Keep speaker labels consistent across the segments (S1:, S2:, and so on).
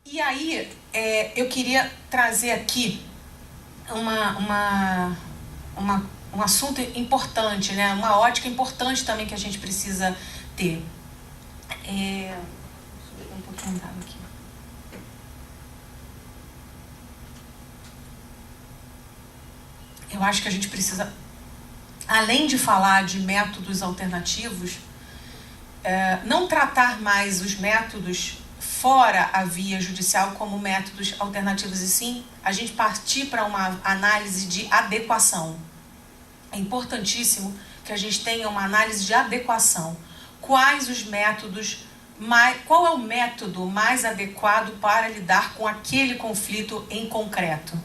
S1: E aí, eu queria trazer aqui um assunto importante, né? Uma ótica importante também que a gente precisa ter. Deixa eu ver um pouquinho aqui. Eu acho que a gente precisa, além de falar de métodos alternativos, não tratar mais os métodos fora a via judicial como métodos alternativos, e sim a gente partir para uma análise de adequação. É importantíssimo que a gente tenha uma análise de adequação. Quais os métodos, qual é o método mais adequado para lidar com aquele conflito em concreto?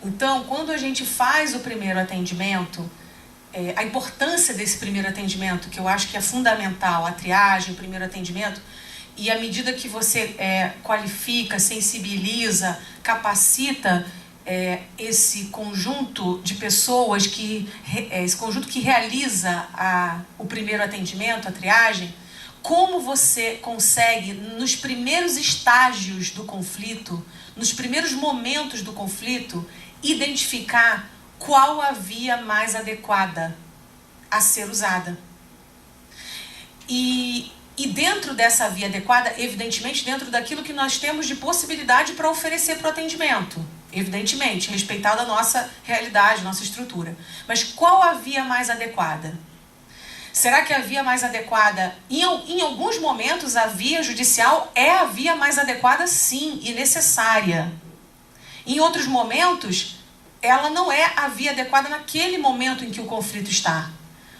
S1: Então, quando a gente faz o primeiro atendimento, a importância desse primeiro atendimento, que eu acho que é fundamental, a triagem, o primeiro atendimento, e à medida que você qualifica, sensibiliza, capacita esse conjunto de pessoas, esse conjunto que realiza o primeiro atendimento, a triagem, como você consegue, nos primeiros estágios do conflito, nos primeiros momentos do conflito, identificar qual a via mais adequada a ser usada. E dentro dessa via adequada, evidentemente, dentro daquilo que nós temos de possibilidade para oferecer para o atendimento. Evidentemente, respeitado a nossa realidade, nossa estrutura. Mas qual a via mais adequada? Será que a via mais adequada, em alguns momentos, a via judicial é a via mais adequada, sim, e necessária. Em outros momentos, ela não é a via adequada naquele momento em que o conflito está.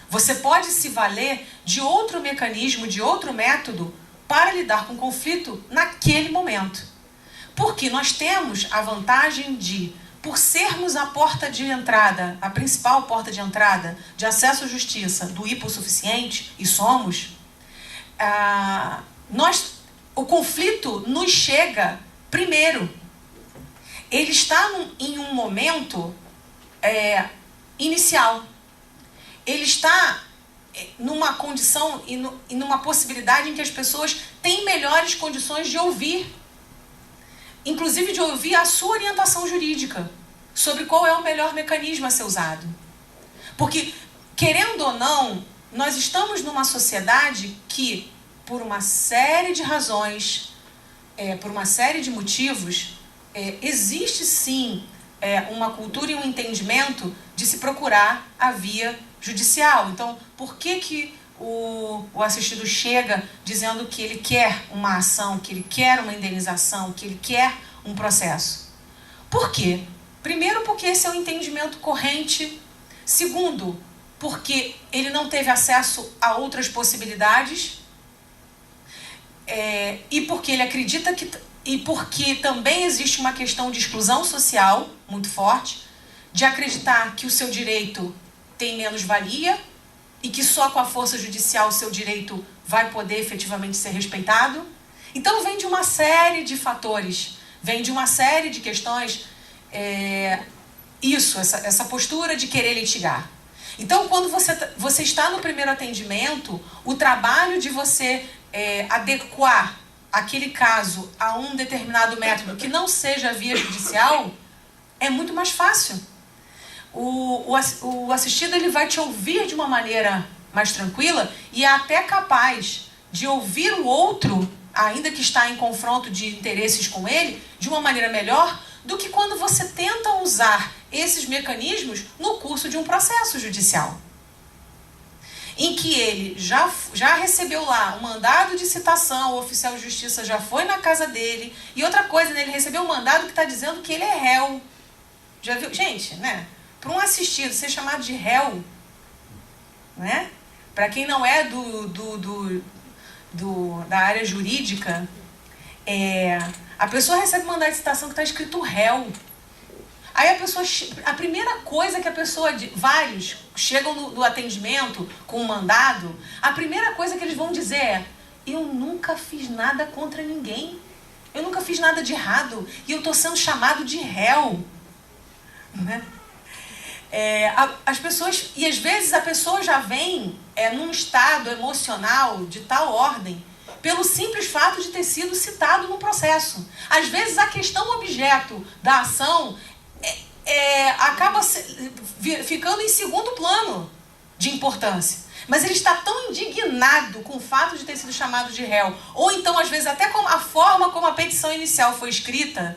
S1: Você pode se valer de outro mecanismo, de outro método, para lidar com o conflito naquele momento. Porque nós temos a vantagem de, por sermos a porta de entrada, a principal porta de entrada de acesso à justiça do hipossuficiente, e somos, o conflito nos chega primeiro. Ele está em um momento inicial. Ele está numa condição e numa possibilidade em que as pessoas têm melhores condições de ouvir, inclusive de ouvir a sua orientação jurídica sobre qual é o melhor mecanismo a ser usado. Porque, querendo ou não, nós estamos numa sociedade que, por uma série de razões, por uma série de motivos, existe sim uma cultura e um entendimento de se procurar a via judicial. Então, por que o assistido chega dizendo que ele quer uma ação, que ele quer uma indenização, que ele quer um processo? Por quê? Primeiro, porque esse é um entendimento corrente. Segundo, porque ele não teve acesso a outras possibilidades. E porque ele acredita que... E porque também existe uma questão de exclusão social muito forte, de acreditar que o seu direito tem menos valia e que só com a força judicial o seu direito vai poder efetivamente ser respeitado. Então vem de uma série de fatores, vem de uma série de questões, essa postura de querer litigar. Então, quando você está no primeiro atendimento, o trabalho de você adequar aquele caso a um determinado método que não seja a via judicial é muito mais fácil. O assistido ele vai te ouvir de uma maneira mais tranquila e é até capaz de ouvir o outro, ainda que está em confronto de interesses com ele, de uma maneira melhor do que quando você tenta usar esses mecanismos no curso de um processo judicial, em que ele já recebeu lá um mandado de citação, o oficial de justiça já foi na casa dele, e outra coisa, né, ele recebeu um mandado que está dizendo que ele é réu. Já viu? Gente, né? Para um assistido ser chamado de réu, né? Para quem não é da área jurídica, a pessoa recebe um mandado de citação que está escrito réu. Aí a primeira coisa que a pessoa, vários chegam no atendimento com um mandado, a primeira coisa que eles vão dizer é: eu nunca fiz nada contra ninguém, eu nunca fiz nada de errado e eu estou sendo chamado de réu. Né? As pessoas, e às vezes a pessoa já vem num estado emocional de tal ordem pelo simples fato de ter sido citado no processo. Às vezes a questão objeto da ação acaba ficando em segundo plano de importância. Mas ele está tão indignado com o fato de ter sido chamado de réu, ou então às vezes até com a forma como a petição inicial foi escrita,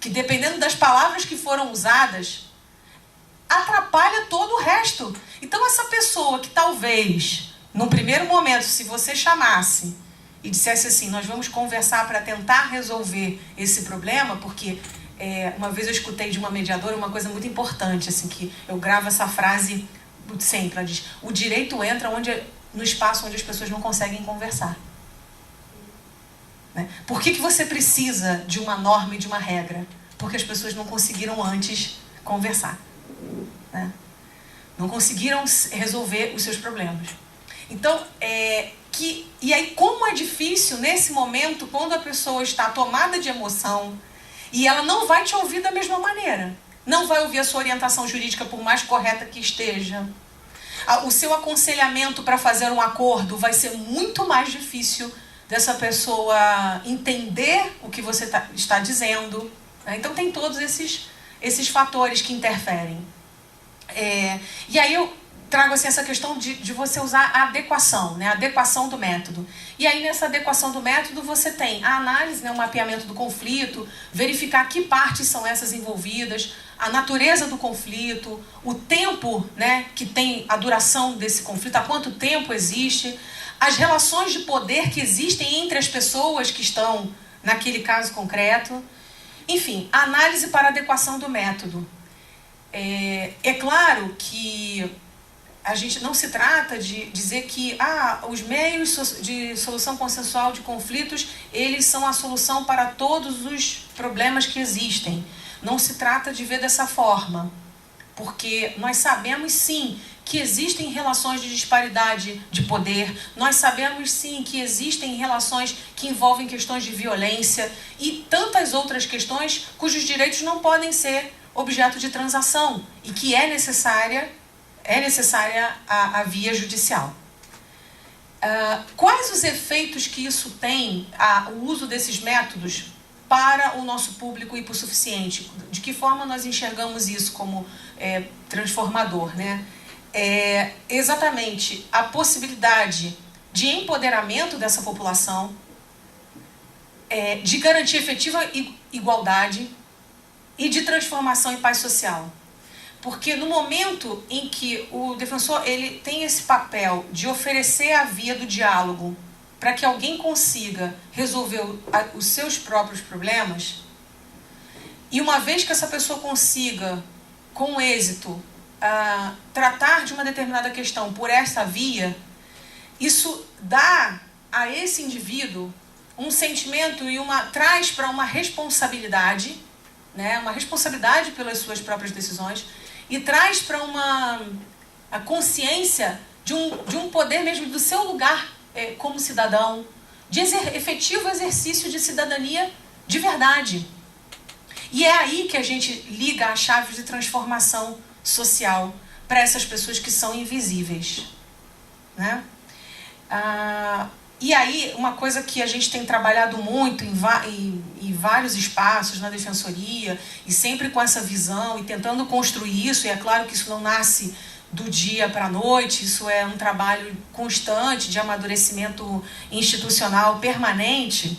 S1: que dependendo das palavras que foram usadas, atrapalha todo o resto. Então essa pessoa que talvez, num primeiro momento, se você chamasse e dissesse assim, nós vamos conversar para tentar resolver esse problema, porque uma vez eu escutei de uma mediadora uma coisa muito importante, assim, que eu gravo essa frase sempre, ela diz, o direito entra no espaço onde as pessoas não conseguem conversar. Né? Por que você precisa de uma norma e de uma regra? Porque as pessoas não conseguiram antes conversar. Né? Não conseguiram resolver os seus problemas. Então, e aí como é difícil nesse momento, quando a pessoa está tomada de emoção e ela não vai te ouvir da mesma maneira. Não vai ouvir a sua orientação jurídica por mais correta que esteja. O seu aconselhamento para fazer um acordo vai ser muito mais difícil dessa pessoa entender o que você está dizendo. Então tem todos esses fatores que interferem. E aí eu trago assim, essa questão de você usar a adequação, né? A adequação do método. E aí nessa adequação do método você tem a análise, né? O mapeamento do conflito, verificar que partes são essas envolvidas, a natureza do conflito, o tempo, né, que tem a duração desse conflito, há quanto tempo existe, as relações de poder que existem entre as pessoas que estão naquele caso concreto. Enfim, a análise para a adequação do método. É claro que a gente não se trata de dizer que os meios de solução consensual de conflitos, eles são a solução para todos os problemas que existem. Não se trata de ver dessa forma, porque nós sabemos sim que existem relações de disparidade de poder, nós sabemos sim que existem relações que envolvem questões de violência e tantas outras questões cujos direitos não podem ser objeto de transação e que é necessária a via judicial. Quais os efeitos que isso tem, o uso desses métodos, para o nosso público hipossuficiente? De que forma nós enxergamos isso como transformador, né? Exatamente a possibilidade de empoderamento dessa população, de garantir efetiva igualdade e de transformação e paz social. Porque no momento em que o defensor ele tem esse papel de oferecer a via do diálogo para que alguém consiga resolver os seus próprios problemas, e uma vez que essa pessoa consiga, com êxito, tratar de uma determinada questão por essa via, isso dá a esse indivíduo um sentimento e traz para uma responsabilidade, né, uma responsabilidade pelas suas próprias decisões, e traz para a consciência de um poder mesmo do seu lugar como cidadão, de efetivo exercício de cidadania de verdade. E é aí que a gente liga a chave de transformação social para essas pessoas que são invisíveis, né? E aí, uma coisa que a gente tem trabalhado muito em vários espaços na defensoria, e sempre com essa visão, e tentando construir isso, e é claro que isso não nasce do dia para a noite, isso é um trabalho constante de amadurecimento institucional permanente,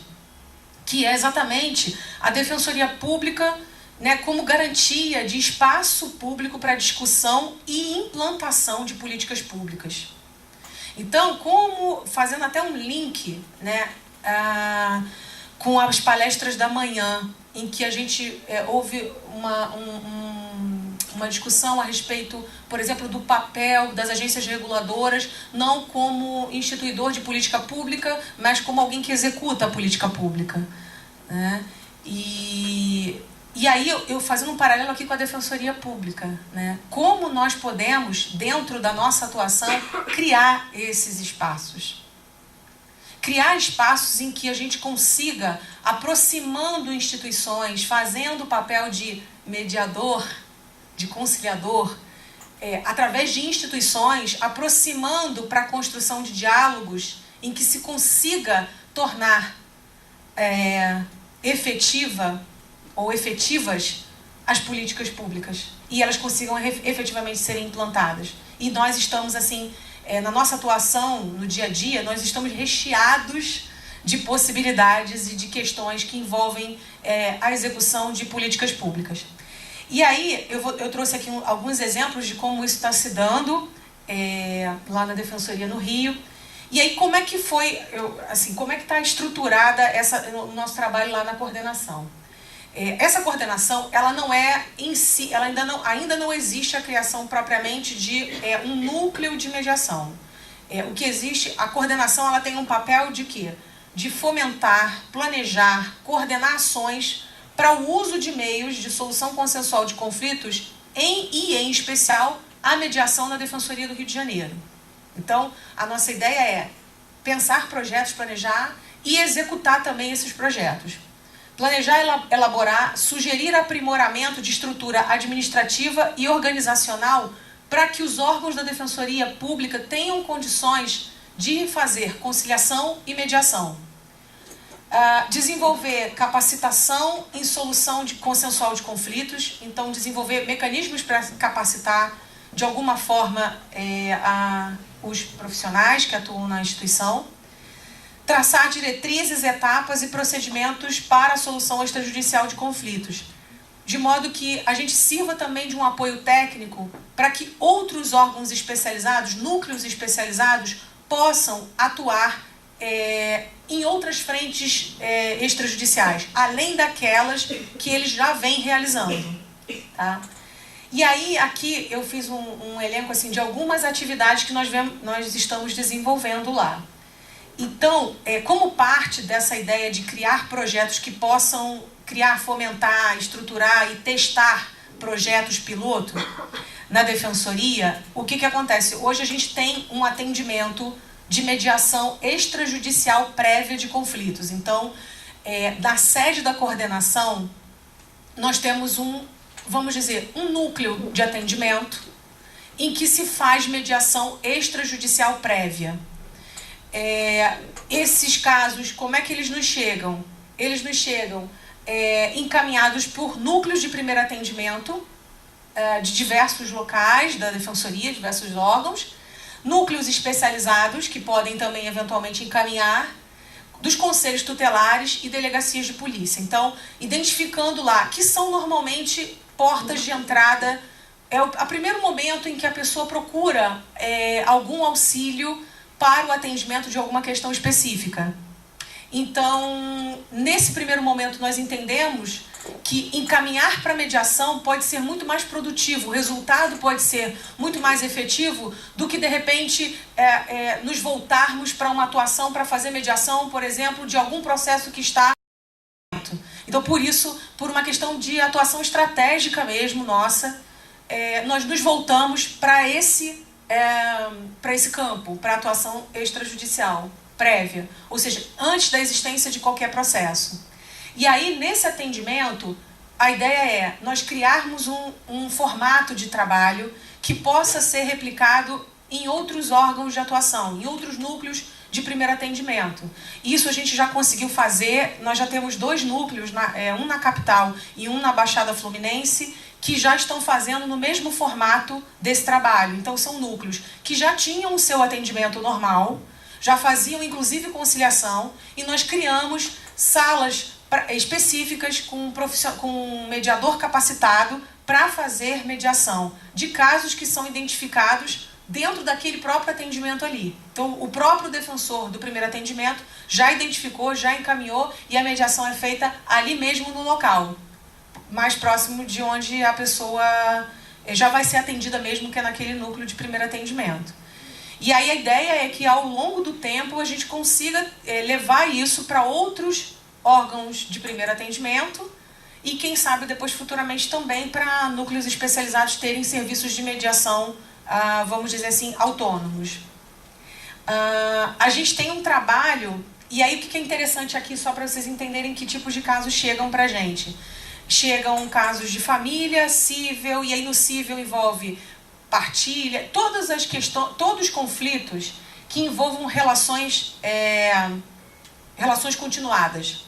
S1: que é exatamente a defensoria pública, né, como garantia de espaço público para discussão e implantação de políticas públicas. Então, fazendo até um link, né, com as palestras da manhã, em que a gente houve uma discussão a respeito, por exemplo, do papel das agências reguladoras, não como instituidor de política pública, mas como alguém que executa a política pública, né? E aí, eu fazendo um paralelo aqui com a defensoria pública, né? Como nós podemos, dentro da nossa atuação, criar esses espaços. Criar espaços em que a gente consiga, aproximando instituições, fazendo o papel de mediador, de conciliador, através de instituições, aproximando para a construção de diálogos em que se consiga tornar efetiva ou efetivas as políticas públicas e elas consigam efetivamente serem implantadas. E nós estamos, assim, na nossa atuação no dia a dia, nós estamos recheados de possibilidades e de questões que envolvem a execução de políticas públicas. E aí, eu trouxe aqui alguns exemplos de como isso está se dando lá na Defensoria no Rio. E aí, como é que foi, como é que está estruturada o nosso trabalho lá na coordenação? Essa coordenação, ela não é em si, ela ainda não existe a criação propriamente de um núcleo de mediação. O que existe, a coordenação, ela tem um papel de quê? De fomentar, planejar, coordenar ações para o uso de meios de solução consensual de conflitos em especial, a mediação na Defensoria do Rio de Janeiro. Então, a nossa ideia é pensar projetos, planejar e executar também esses projetos. Planejar, elaborar, sugerir aprimoramento de estrutura administrativa e organizacional para que os órgãos da Defensoria Pública tenham condições de fazer conciliação e mediação. Desenvolver capacitação em solução consensual de conflitos, então desenvolver mecanismos para capacitar de alguma forma os profissionais que atuam na instituição, traçar diretrizes, etapas e procedimentos para a solução extrajudicial de conflitos, de modo que a gente sirva também de um apoio técnico para que outros órgãos especializados, núcleos especializados, possam atuar em outras frentes extrajudiciais, além daquelas que eles já vêm realizando. Tá? E aí, aqui, eu fiz um elenco assim, de algumas atividades que nós estamos desenvolvendo lá. Então, como parte dessa ideia de criar projetos que possam fomentar, estruturar e testar projetos piloto na Defensoria, o que acontece? Hoje a gente tem um atendimento de mediação extrajudicial prévia de conflitos. Então, da sede da coordenação, nós temos vamos dizer, um núcleo de atendimento em que se faz mediação extrajudicial prévia. Esses casos, como é que eles nos chegam? Eles nos chegam encaminhados por núcleos de primeiro atendimento de diversos locais da Defensoria, diversos órgãos, núcleos especializados que podem também eventualmente encaminhar, dos conselhos tutelares e delegacias de polícia. Então, identificando lá, que são normalmente portas de entrada, o primeiro momento em que a pessoa procura algum auxílio para o atendimento de alguma questão específica. Então, nesse primeiro momento, nós entendemos que encaminhar para a mediação pode ser muito mais produtivo, o resultado pode ser muito mais efetivo do que, de repente, nos voltarmos para uma atuação para fazer mediação, por exemplo, de algum processo que está... Então, por isso, por uma questão de atuação estratégica mesmo, nossa, nós nos voltamos para esse campo, para a atuação extrajudicial prévia, ou seja, antes da existência de qualquer processo. E aí, nesse atendimento, a ideia é nós criarmos um formato de trabalho que possa ser replicado em outros órgãos de atuação, em outros núcleos de primeiro atendimento. Isso a gente já conseguiu fazer, nós já temos 2 núcleos, um na capital e um na Baixada Fluminense, que já estão fazendo no mesmo formato desse trabalho. Então, são núcleos que já tinham o seu atendimento normal, já faziam inclusive conciliação, e nós criamos salas específicas com um mediador capacitado para fazer mediação de casos que são identificados dentro daquele próprio atendimento ali. Então, o próprio defensor do primeiro atendimento já identificou, já encaminhou, e a mediação é feita ali mesmo no local, mais próximo de onde a pessoa já vai ser atendida mesmo, que é naquele núcleo de primeiro atendimento. E aí a ideia é que ao longo do tempo a gente consiga levar isso para outros órgãos de primeiro atendimento e, quem sabe, depois futuramente também para núcleos especializados terem serviços de mediação, vamos dizer assim, autônomos. A gente tem um trabalho, e aí o que é interessante aqui, só para vocês entenderem que tipos de casos chegam para a gente. Chegam casos de família, cível, e aí no cível envolve partilha, todas as questões, todos os conflitos que envolvam relações continuadas.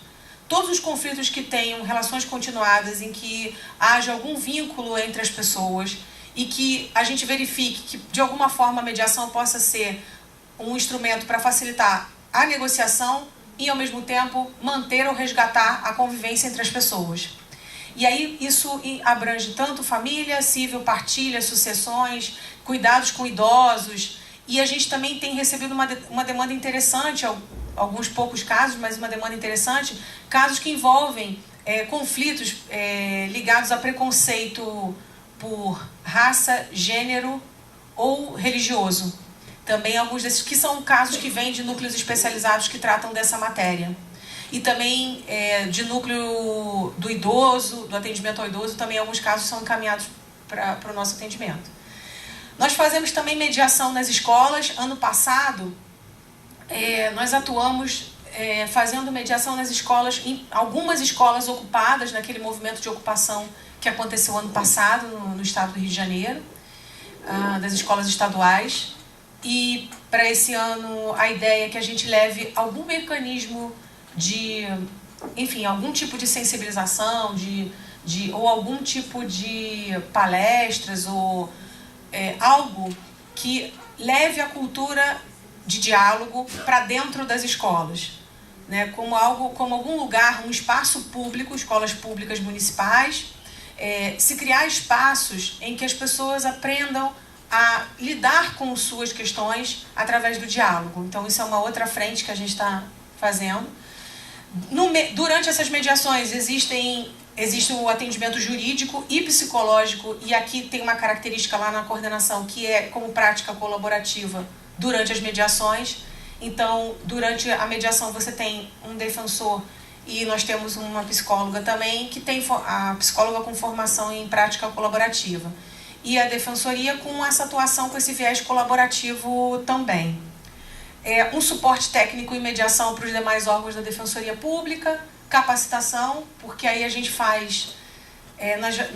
S1: Todos os conflitos que tenham relações continuadas, em que haja algum vínculo entre as pessoas e que a gente verifique que, de alguma forma, a mediação possa ser um instrumento para facilitar a negociação e, ao mesmo tempo, manter ou resgatar a convivência entre as pessoas. E aí isso abrange tanto família, civil, partilha, sucessões, cuidados com idosos. E a gente também tem recebido uma demanda interessante, alguns poucos casos, mas uma demanda interessante, casos que envolvem conflitos ligados a preconceito por raça, gênero ou religioso. Também alguns desses que são casos que vêm de núcleos especializados que tratam dessa matéria. E também de núcleo do idoso, do atendimento ao idoso, também alguns casos são encaminhados para o nosso atendimento. Nós fazemos também mediação nas escolas. Ano passado, nós atuamos fazendo mediação nas escolas, em algumas escolas ocupadas, naquele movimento de ocupação que aconteceu ano passado no estado do Rio de Janeiro, das escolas estaduais. E para esse ano a ideia é que a gente leve algum mecanismo enfim, algum tipo de sensibilização, ou algum tipo de palestras, ou algo que leve a cultura de diálogo para dentro das escolas, né? Como algum lugar, um espaço público, escolas públicas municipais, se criar espaços em que as pessoas aprendam a lidar com suas questões através do diálogo. Então isso é uma outra frente que a gente está fazendo. Durante essas mediações existe o atendimento jurídico e psicológico, e aqui tem uma característica lá na coordenação que é como prática colaborativa durante as mediações. Então, durante a mediação você tem um defensor e nós temos uma psicóloga também, que tem a psicóloga com formação em prática colaborativa. E a defensoria com essa atuação, com esse viés colaborativo também. Um suporte técnico e mediação para os demais órgãos da Defensoria Pública, capacitação, porque aí a gente faz...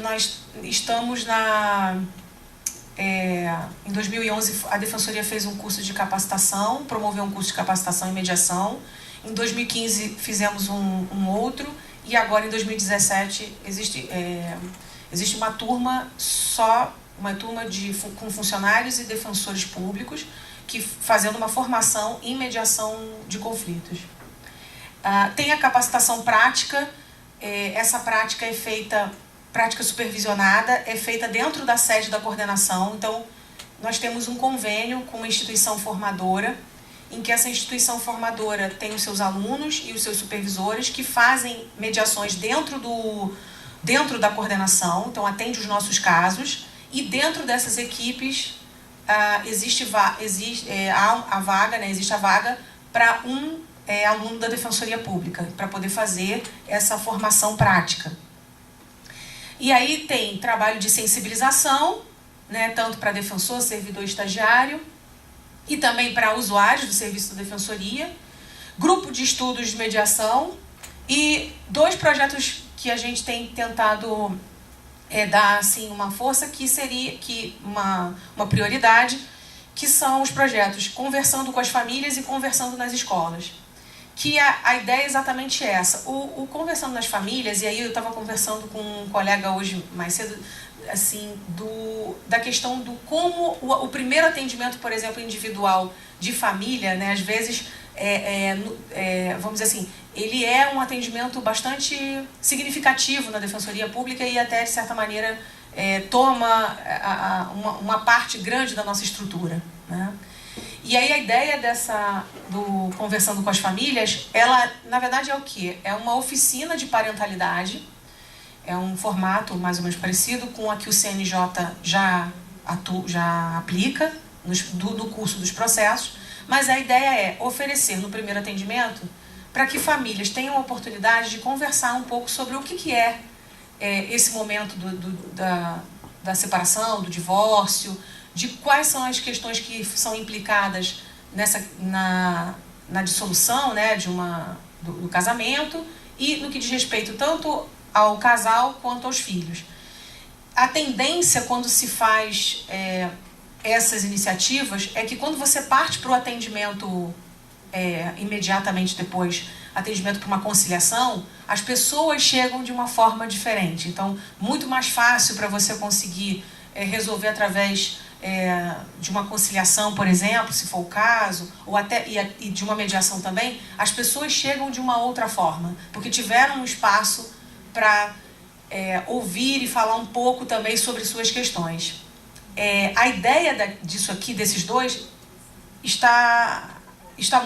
S1: nós estamos em 2011, a Defensoria fez um curso de capacitação, promoveu um curso de capacitação em mediação. Em 2015 fizemos um outro, e agora em 2017 existe uma turma com funcionários e defensores públicos, fazendo uma formação em mediação de conflitos. Tem a capacitação prática. Essa prática é feita, prática supervisionada, é feita dentro da sede da coordenação. Então, nós temos um convênio com uma instituição formadora, em que essa instituição formadora tem os seus alunos e os seus supervisores que fazem mediações dentro da coordenação, então atende os nossos casos, e dentro dessas equipes existe a vaga para um aluno da Defensoria Pública, para poder fazer essa formação prática. E aí tem trabalho de sensibilização, né, tanto para defensor, servidor, estagiário, e também para usuários do serviço da Defensoria, grupo de estudos de mediação e 2 projetos que a gente tem tentado dar assim, uma força, que seria uma prioridade, que são os projetos Conversando com as Famílias e Conversando nas Escolas. Que a ideia é exatamente essa. O Conversando nas Famílias, e aí eu estava conversando com um colega hoje mais cedo, assim, da questão do como o primeiro atendimento, por exemplo, individual de família, né, às vezes, vamos dizer assim, ele é um atendimento bastante significativo na Defensoria Pública e até, de certa maneira, toma uma parte grande da nossa estrutura, né? E aí a ideia do Conversando com as Famílias, ela, na verdade, é o quê? É uma oficina de parentalidade, é um formato mais ou menos parecido com a que o CNJ já aplica no curso dos processos, mas a ideia é oferecer no primeiro atendimento para que famílias tenham a oportunidade de conversar um pouco sobre o que é esse momento da separação, do divórcio, de quais são as questões que são implicadas na dissolução, né, do casamento, e no que diz respeito tanto ao casal quanto aos filhos. a tendência quando se faz essas iniciativas é que quando você parte para o atendimento imediatamente depois, atendimento para uma conciliação, as pessoas chegam de uma forma diferente. Então, muito mais fácil para você conseguir resolver através de uma conciliação, por exemplo, se for o caso, ou até e de uma mediação também, as pessoas chegam de uma outra forma, porque tiveram um espaço para ouvir e falar um pouco também sobre suas questões. A ideia disso aqui, desses dois, está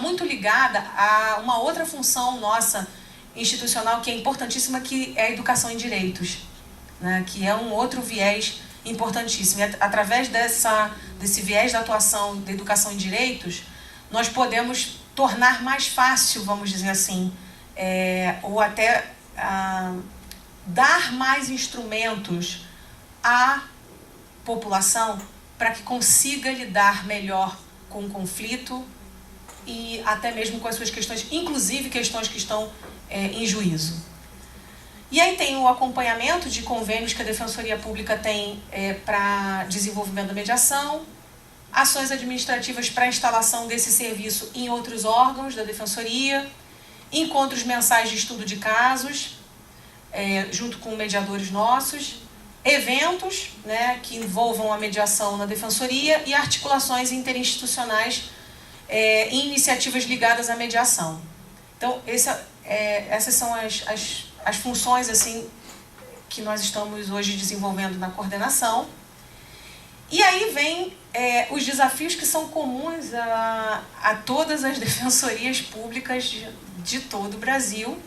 S1: muito ligada a uma outra função nossa institucional que é importantíssima, que é a educação em direitos, né? Que é um outro viés importantíssimo. E através desse viés da atuação da educação em direitos, nós podemos tornar mais fácil, vamos dizer assim, ou até dar mais instrumentos à população para que consiga lidar melhor com o conflito e até mesmo com as suas questões, inclusive questões que estão em juízo. E aí tem o acompanhamento de convênios que a Defensoria Pública tem para desenvolvimento da mediação, ações administrativas para instalação desse serviço em outros órgãos da Defensoria, encontros mensais de estudo de casos, junto com mediadores nossos, eventos, né, que envolvam a mediação na Defensoria e articulações interinstitucionais em iniciativas ligadas à mediação. Então, essas são as funções assim, que nós estamos hoje desenvolvendo na coordenação. E aí vem os desafios que são comuns a todas as defensorias públicas de todo o Brasil,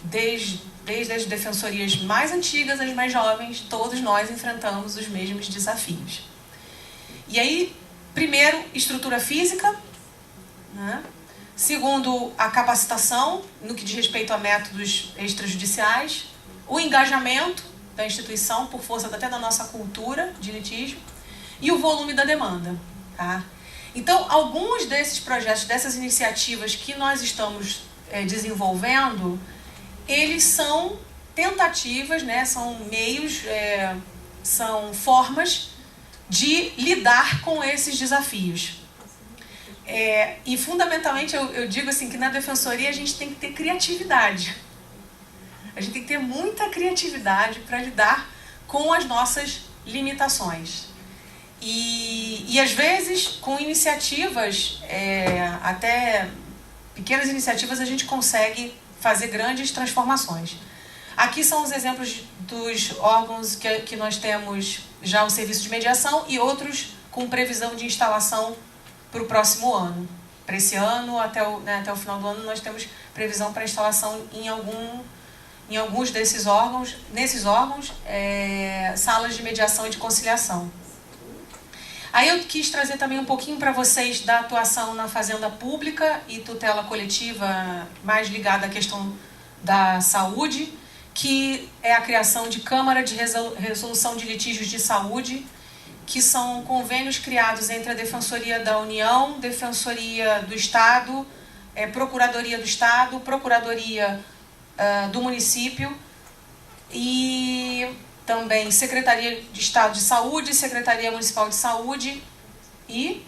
S1: desde as defensorias mais antigas às mais jovens, todos nós enfrentamos os mesmos desafios. E aí, primeiro, estrutura física, né? Segundo, a capacitação, no que diz respeito a métodos extrajudiciais, o engajamento da instituição, por força até da nossa cultura de litígio, e o volume da demanda. Tá? Então, alguns desses projetos, dessas iniciativas que nós estamos desenvolvendo, eles são tentativas, né, são meios, são formas de lidar com esses desafios. E fundamentalmente eu digo assim que na defensoria a gente tem que ter criatividade. A gente tem que ter muita criatividade para lidar com as nossas limitações. E às vezes com iniciativas, até pequenas iniciativas, a gente consegue fazer grandes transformações. Aqui são os exemplos dos órgãos que nós temos já o serviço de mediação e outros com previsão de instalação para o próximo ano. Para esse ano, até o final do ano, nós temos previsão para instalação em alguns desses órgãos, salas de mediação e de conciliação. Aí eu quis trazer também um pouquinho para vocês da atuação na fazenda pública e tutela coletiva, mais ligada à questão da saúde, que é a criação de Câmara de Resolução de Litígios de Saúde, que são convênios criados entre a Defensoria da União, Defensoria do Estado, Procuradoria do Estado, Procuradoria do Município e também Secretaria de Estado de Saúde, Secretaria Municipal de Saúde e...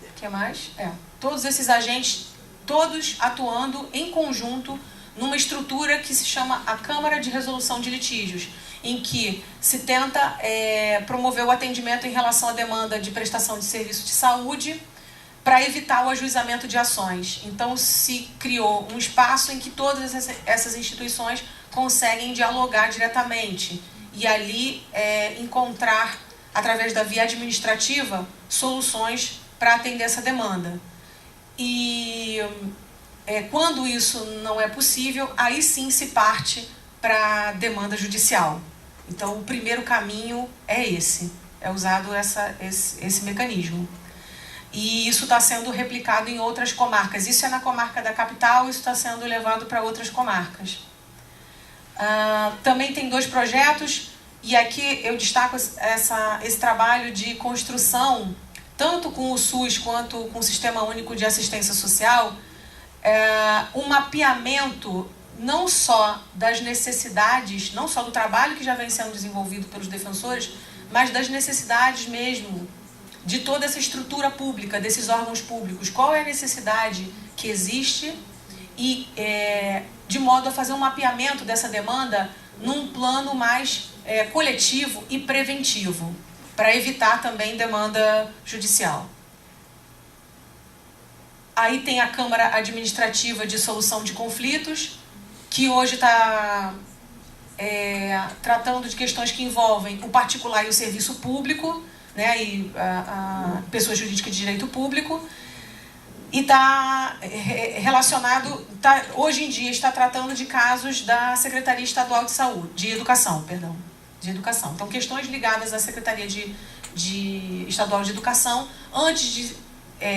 S1: o que mais? Todos esses agentes, todos atuando em conjunto numa estrutura que se chama a Câmara de Resolução de Litígios, em que se tenta promover o atendimento em relação à demanda de prestação de serviço de saúde para evitar o ajuizamento de ações. Então, se criou um espaço em que todas essas instituições conseguem dialogar diretamente e ali encontrar, através da via administrativa, soluções para atender essa demanda. E quando isso não é possível, aí sim se parte para a demanda judicial. Então, o primeiro caminho é esse, é usado esse mecanismo. E isso está sendo replicado em outras comarcas. Isso é na comarca da capital, isso está sendo levado para outras comarcas. Também tem 2 projetos, e aqui eu destaco esse trabalho de construção, tanto com o SUS quanto com o Sistema Único de Assistência Social, um mapeamento não só das necessidades, não só do trabalho que já vem sendo desenvolvido pelos defensores, mas das necessidades mesmo de toda essa estrutura pública, desses órgãos públicos. Qual é a necessidade que existe e de modo a fazer um mapeamento dessa demanda num plano mais coletivo e preventivo, para evitar também demanda judicial. Aí tem a Câmara Administrativa de Solução de Conflitos, que hoje está tratando de questões que envolvem o particular e o serviço público, né, e a pessoa jurídica de direito público, e está relacionado, hoje em dia está tratando de casos da Secretaria Estadual de Saúde, de Educação. Então, questões ligadas à Secretaria Estadual de Educação, antes de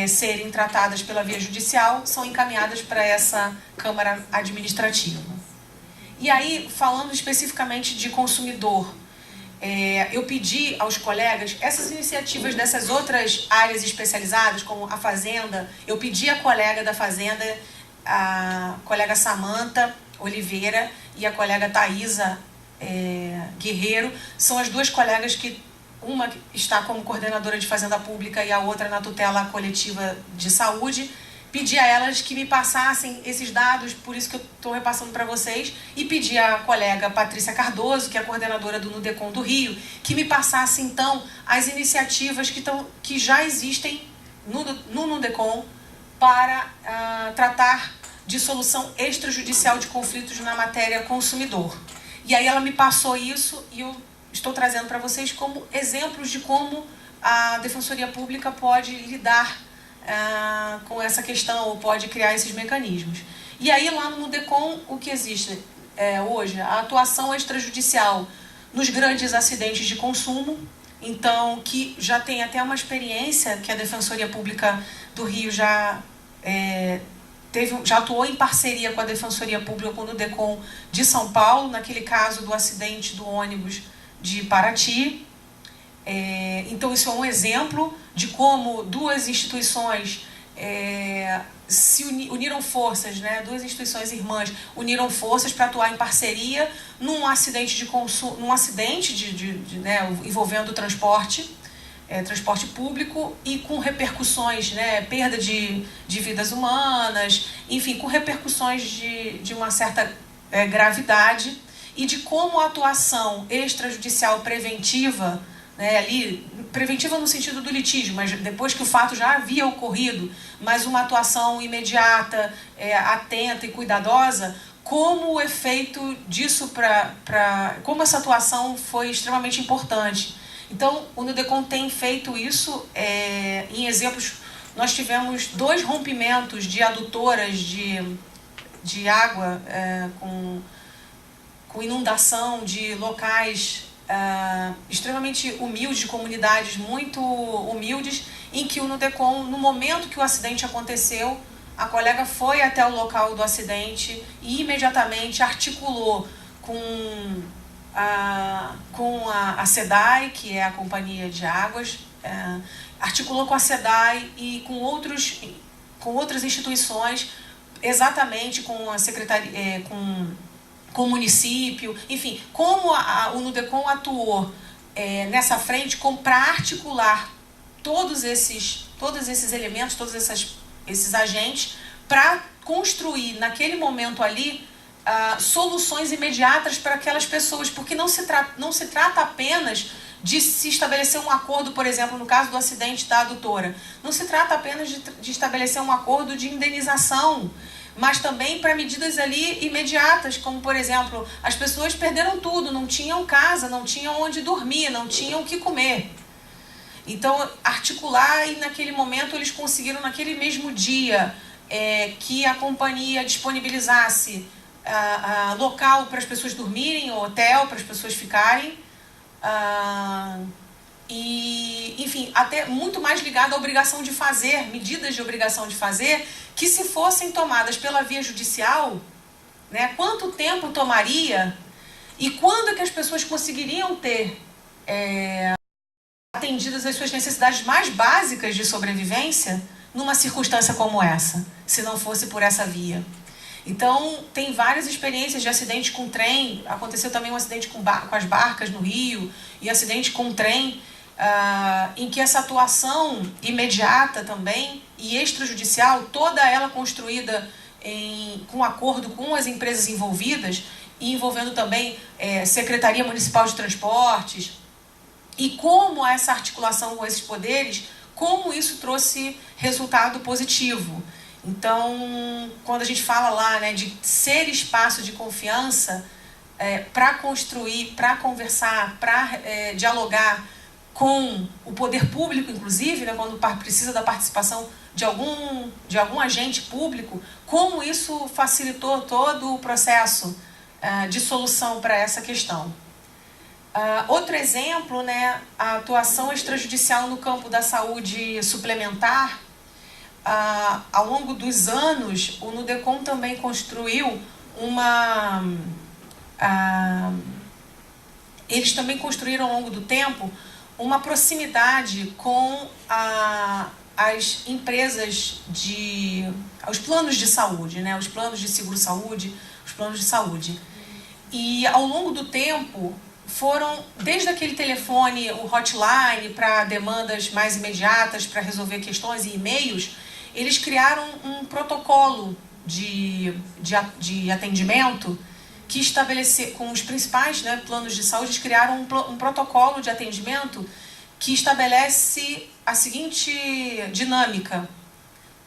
S1: serem tratadas pela via judicial, são encaminhadas para essa Câmara Administrativa. E aí, falando especificamente de consumidor, eu pedi aos colegas, essas iniciativas dessas outras áreas especializadas, como a Fazenda, eu pedi à colega da Fazenda, a colega Samanta Oliveira e a colega Thaisa Guerreiro, são as duas colegas que uma está como coordenadora de Fazenda Pública e a outra na tutela coletiva de saúde. Pedi a elas que me passassem esses dados, por isso que eu estou repassando para vocês, e pedi à colega Patrícia Cardoso, que é a coordenadora do Nudecom do Rio, que me passasse, então, as iniciativas que já existem no Nudecom para tratar de solução extrajudicial de conflitos na matéria consumidor. E aí ela me passou isso e eu estou trazendo para vocês como exemplos de como a Defensoria Pública pode lidar com essa questão, ou pode criar esses mecanismos. E aí lá no Nudecom, o que existe hoje? A atuação extrajudicial nos grandes acidentes de consumo, então que já tem até uma experiência que a Defensoria Pública do Rio já atuou em parceria com a Defensoria Pública com o Nudecom de São Paulo, naquele caso do acidente do ônibus de Paraty. Então isso é um exemplo de como duas instituições se uniram forças, né? Duas instituições irmãs uniram forças para atuar em parceria num acidente de consumo, envolvendo transporte público e com repercussões, né? Perda de vidas humanas, enfim, com repercussões de uma certa gravidade, e de como a atuação extrajudicial preventiva, né, ali, preventiva no sentido do litígio, mas depois que o fato já havia ocorrido, mas uma atuação imediata, atenta e cuidadosa, como o efeito disso como essa atuação foi extremamente importante. Então, o Nudecom tem feito isso em exemplos. Nós tivemos 2 rompimentos de adutoras de água com inundação de locais extremamente humildes, de comunidades muito humildes, em que o Nudecom, no momento que o acidente aconteceu, a colega foi até o local do acidente e imediatamente articulou com a SEDAI, que é a Companhia de Águas, articulou com a SEDAI e com outras instituições, exatamente com a Secretaria, com o município, enfim, como o Nudecom atuou nessa frente para articular todos esses elementos, todos esses agentes, para construir naquele momento ali soluções imediatas para aquelas pessoas, porque não se trata apenas de se estabelecer um acordo, por exemplo, no caso do acidente da adutora, não se trata apenas de estabelecer um acordo de indenização, mas também para medidas ali imediatas, como, por exemplo, as pessoas perderam tudo, não tinham casa, não tinham onde dormir, não tinham o que comer. Então, articular, e naquele momento eles conseguiram, naquele mesmo dia, que a companhia disponibilizasse local para as pessoas dormirem, ou hotel para as pessoas ficarem, e, enfim, até muito mais ligado à obrigação de fazer, medidas de obrigação de fazer, que se fossem tomadas pela via judicial, né, quanto tempo tomaria e quando é que as pessoas conseguiriam ter atendidas as suas necessidades mais básicas de sobrevivência numa circunstância como essa, se não fosse por essa via. Então, tem várias experiências de acidente com trem. Aconteceu também um acidente com as barcas no Rio e acidente com trem, em que essa atuação imediata também e extrajudicial, toda ela construída com acordo com as empresas envolvidas, e envolvendo também Secretaria Municipal de Transportes, e como essa articulação com esses poderes, como isso trouxe resultado positivo. Então, quando a gente fala lá, né, de ser espaço de confiança para construir, para conversar, para dialogar com o poder público, inclusive, né, quando precisa da participação de algum agente público, como isso facilitou todo o processo de solução para essa questão. Outro exemplo, né, a atuação extrajudicial no campo da saúde suplementar. Ao longo dos anos, o Nudecom também construiu eles também construíram ao longo do tempo uma proximidade com as empresas os planos de saúde, né, os planos de seguro-saúde, os planos de saúde. E ao longo do tempo, foram, desde aquele telefone, o hotline para demandas mais imediatas, para resolver questões e e-mails, eles criaram um protocolo de atendimento que estabelece, com os principais, né, planos de saúde, eles criaram um protocolo de atendimento que estabelece a seguinte dinâmica.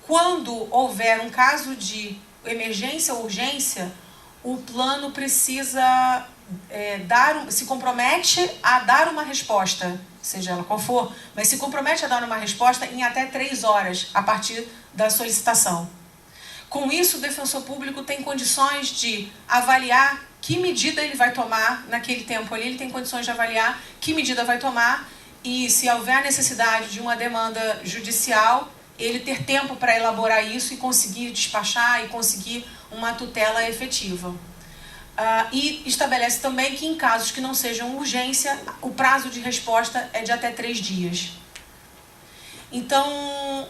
S1: Quando houver um caso de emergência ou urgência, o plano precisa se compromete a dar uma resposta, seja ela qual for, mas se compromete a dar uma resposta em até 3 horas a partir da solicitação. Com isso, o defensor público tem condições de avaliar que medida ele vai tomar naquele tempo ali, ele tem condições de avaliar que medida vai tomar e, se houver necessidade de uma demanda judicial, ele ter tempo para elaborar isso e conseguir despachar e conseguir uma tutela efetiva. E estabelece também que, em casos que não sejam urgência, o prazo de resposta é de até 3 dias. Então,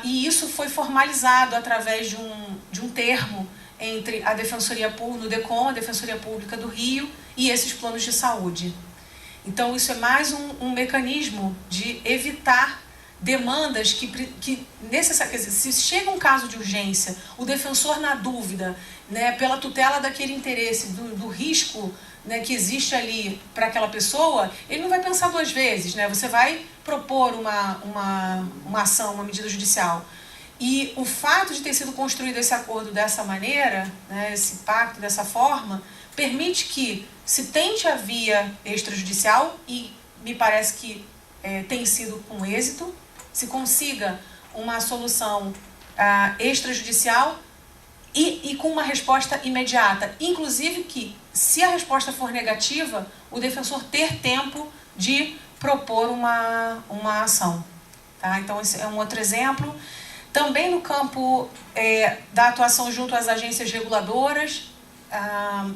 S1: e isso foi formalizado através de um termo entre a Defensoria Pública, Nudecom, a Defensoria Pública do Rio e esses planos de saúde. Então, isso é mais um mecanismo de evitar demandas que necessariamente, se chega um caso de urgência, o defensor na dúvida, né, pela tutela daquele interesse, do risco, né, que existe ali para aquela pessoa, ele não vai pensar 2 vezes, né? Você vai propor uma ação, uma medida judicial. E o fato de ter sido construído esse acordo dessa maneira, né, esse pacto dessa forma, permite que se tente a via extrajudicial, e me parece que tem sido com êxito, se consiga uma solução extrajudicial e com uma resposta imediata. Inclusive que, se a resposta for negativa, o defensor ter tempo de propor uma ação. Tá? Então, esse é um outro exemplo. Também no campo da atuação junto às agências reguladoras,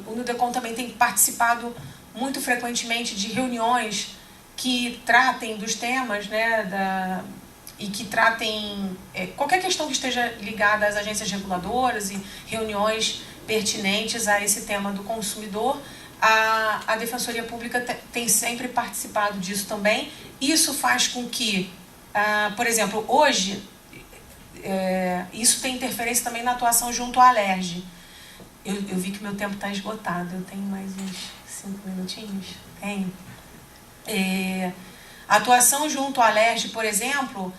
S1: o Nudecom também tem participado muito frequentemente de reuniões que tratem dos temas, né, e que tratem qualquer questão que esteja ligada às agências reguladoras e reuniões pertinentes a esse tema do consumidor. A Defensoria Pública tem sempre participado disso também. Isso faz com que, por exemplo, hoje, isso tem interferência também na atuação junto à Alerj. Eu vi que meu tempo está esgotado. Eu tenho mais uns 5 minutinhos? Tenho. A atuação junto à Alerj, por exemplo,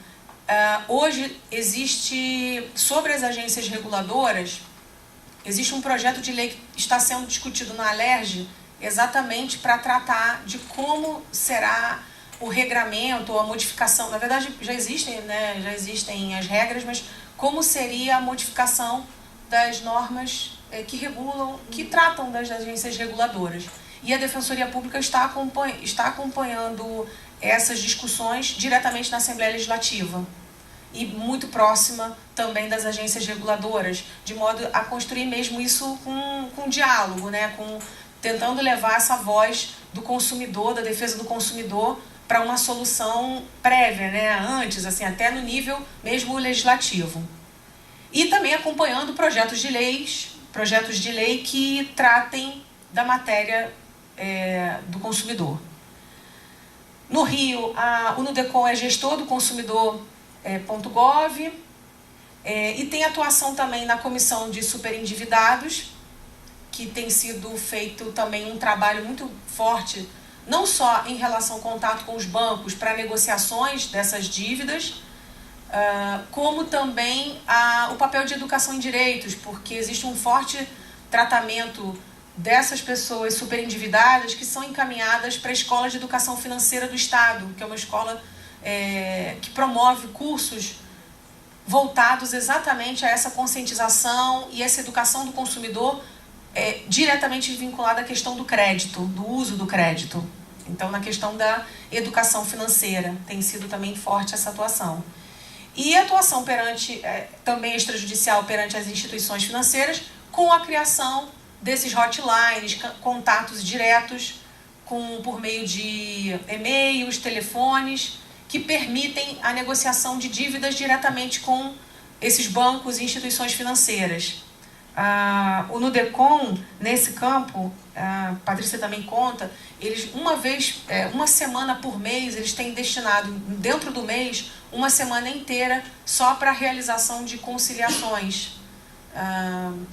S1: hoje existe, sobre as agências reguladoras, existe um projeto de lei que está sendo discutido na Alerj exatamente para tratar de como será o regramento ou a modificação. Na verdade, já existem as regras, mas como seria a modificação das normas que regulam, que tratam das agências reguladoras. E a Defensoria Pública está acompanhando essas discussões diretamente na Assembleia Legislativa e muito próxima também das agências reguladoras, de modo a construir mesmo isso com diálogo, né? Tentando levar essa voz do consumidor, da defesa do consumidor, para uma solução prévia, né? Antes, assim, até no nível mesmo legislativo. E também acompanhando projetos de leis projetos de lei que tratem da matéria do consumidor. No Rio, o Nudecom é gestor do consumidor.gov e tem atuação também na comissão de superendividados, que tem sido feito também um trabalho muito forte, não só em relação ao contato com os bancos para negociações dessas dívidas, como também o papel de educação em direitos, porque existe um forte tratamento dessas pessoas superendividadas que são encaminhadas para a Escola de Educação Financeira do Estado, que é uma escola que promove cursos voltados exatamente a essa conscientização e essa educação do consumidor diretamente vinculada à questão do crédito, do uso do crédito. Então, na questão da educação financeira, tem sido também forte essa atuação. E a atuação também extrajudicial perante as instituições financeiras, com a criação desses hotlines, contatos diretos por meio de e-mails, telefones, que permitem a negociação de dívidas diretamente com esses bancos e instituições financeiras. O Nudecom, nesse campo, a Patrícia também conta, eles uma semana por mês, eles têm destinado, dentro do mês, uma semana inteira só para a realização de conciliações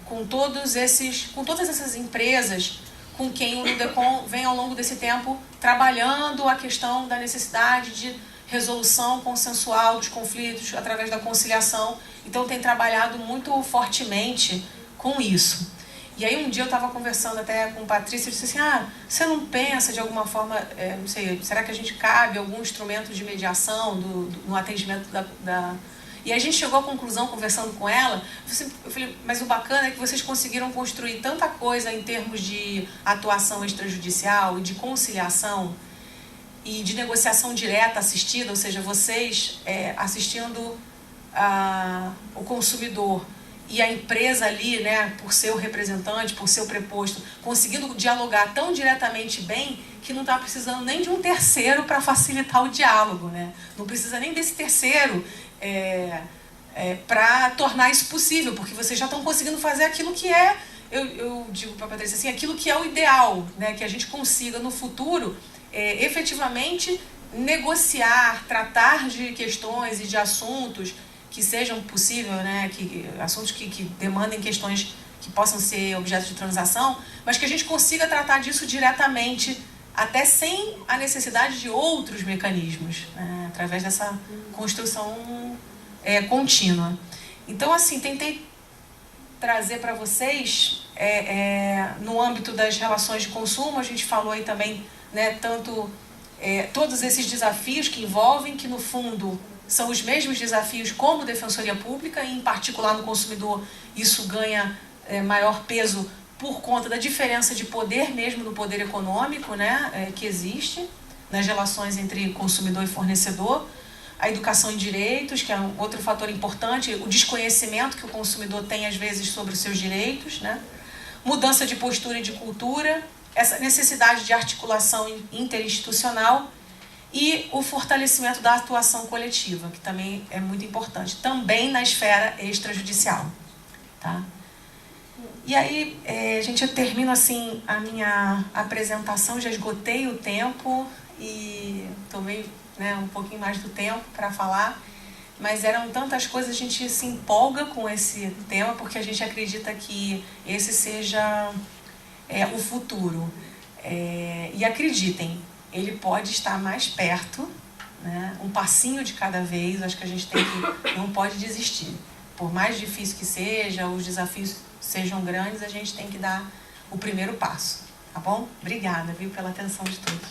S1: com todas essas empresas com quem o Nudecom vem ao longo desse tempo trabalhando a questão da necessidade de resolução consensual dos conflitos através da conciliação. Então tem trabalhado muito fortemente com isso. E aí um dia eu estava conversando até com a Patrícia e disse assim, você não pensa de alguma forma, não sei, será que a gente cabe algum instrumento de mediação no atendimento da... E a gente chegou à conclusão, conversando com ela, eu falei, mas o bacana é que vocês conseguiram construir tanta coisa em termos de atuação extrajudicial e de conciliação e de negociação direta assistida, ou seja, vocês assistindo o consumidor e a empresa ali, né, por ser o representante, por ser o preposto, conseguindo dialogar tão diretamente bem que não está precisando nem de um terceiro para facilitar o diálogo, né? Não precisa nem desse terceiro para tornar isso possível, porque vocês já estão conseguindo fazer aquilo que eu digo para a Patrícia assim, aquilo que é o ideal, né, que a gente consiga no futuro efetivamente negociar, tratar de questões e de assuntos que sejam possíveis, né, assuntos que demandem questões que possam ser objeto de transação, mas que a gente consiga tratar disso diretamente, até sem a necessidade de outros mecanismos, né, através dessa construção contínua. Então, assim, tentei trazer para vocês, no âmbito das relações de consumo, a gente falou aí também, né, tanto todos esses desafios que envolvem, que no fundo são os mesmos desafios como Defensoria Pública, e em particular no consumidor isso ganha maior peso por conta da diferença de poder mesmo no poder econômico, né, que existe nas relações entre consumidor e fornecedor, a educação em direitos, que é um outro fator importante, o desconhecimento que o consumidor tem às vezes sobre os seus direitos, né, mudança de postura e de cultura, essa necessidade de articulação interinstitucional e o fortalecimento da atuação coletiva, que também é muito importante, também na esfera extrajudicial. Tá? E aí, gente, eu termino assim a minha apresentação, já esgotei o tempo e tomei, né, um pouquinho mais do tempo para falar, mas eram tantas coisas, a gente se empolga com esse tema, porque a gente acredita que esse seja o futuro. E acreditem, ele pode estar mais perto, né? Um passinho de cada vez. Acho que a gente não pode desistir. Por mais difícil que seja, os desafios sejam grandes, a gente tem que dar o primeiro passo. Tá bom? Obrigada, viu, pela atenção de todos.